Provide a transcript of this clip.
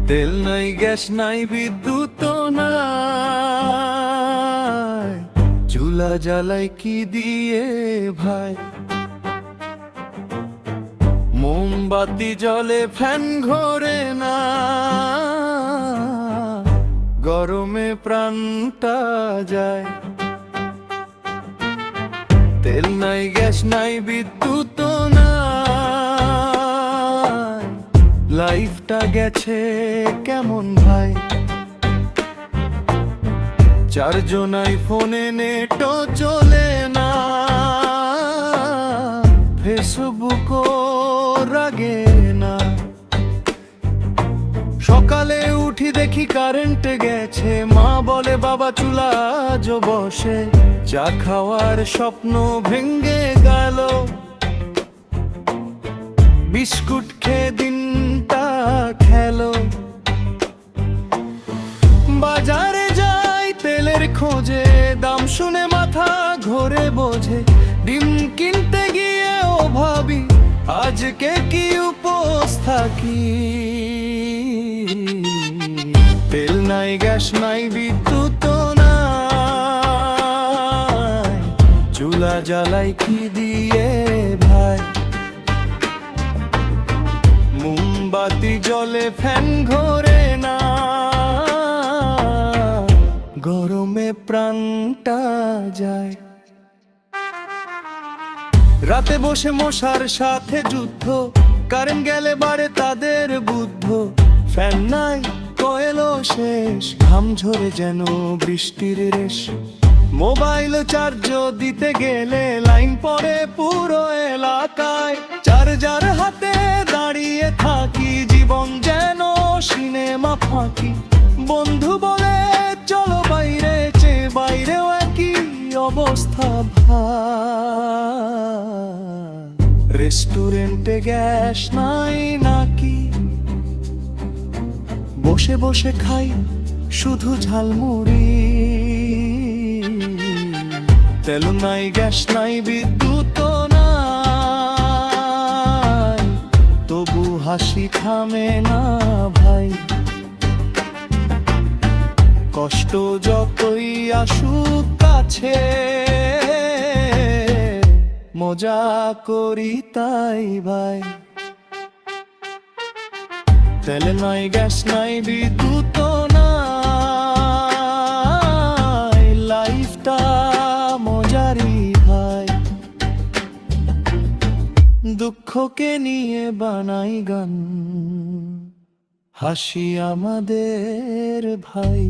তেল নাই, গ্যাস নাই, বিদ্যুৎ নাই, চুলা জ্বালাই কি দিয়ে ভাই? মোমবাতি জলে ফ্যান ঘোরে না, গরমে প্রাণটা যায়। তেল নাই, গ্যাস নাই, বিদ্যুৎ নাই, লাইফটা গেছে কেমন ভাই? চারজনাই ফোনে, নেটও চলে না, ফেসবুকও রাগে না। সকালে উঠি দেখি কারেন্ট গেছে, মা বলে বাবা চুলা আজ বসে। চা খাওয়ার স্বপ্ন ভেঙে গেল, বিস্কুট খেয়ে দিনটা খেলো। বাজারে যাই তেলের খোঁজে, দাম শুনে মাথা ঘোরে বোঝে। ডিম কিনতে গিয়েও ভাবি আজকে কি উপোস থাকি। তেল নাই, গ্যাস নাই, বিদ্যুৎ নাই, চুলা জ্বালাই কি দিয়ে ভাই? মোমবাতি জলে ফ্যান ঘোরে না, গরমে প্রাণটা যায়। রাতে বসে মশার সাথে যুদ্ধ, কারেন্ট গেলে বাড়ে তাদের বুদ্ধ। ফ্যান নাই, কয়েলও শেষ, ঘাম ঝরে যেন বৃষ্টির রেশ। মোবাইল চার্জ দিতে গেলে লাইন পড়ে পুরো এলাকায়। চার্জার হাতে দাঁড়িয়ে থাকি, জীবন যেন সিনেমা ফাঁকি। বন্ধু বলে চলো বাইরে, চেয়ে বাইরেও একই অবস্থা ভাই। রেস্টুরেন্টে গ্যাস নাই নাকি, বসে বসে খাই শুধু ঝালমুড়ি। তেল নাই, গ্যাস নাই, বিদ্যুৎ নাই, তবু হাসি থামে না ভাই। কষ্ট যতই আসুক কাছে, মজা করি তাই ভাই। তেল নাই, গ্যাস নাই, বিদ্যুৎ নাই, লাইফটা মজারি ভাই। দুঃখকে নিয়ে বানাই গান, হাসি আমাদের ভাই।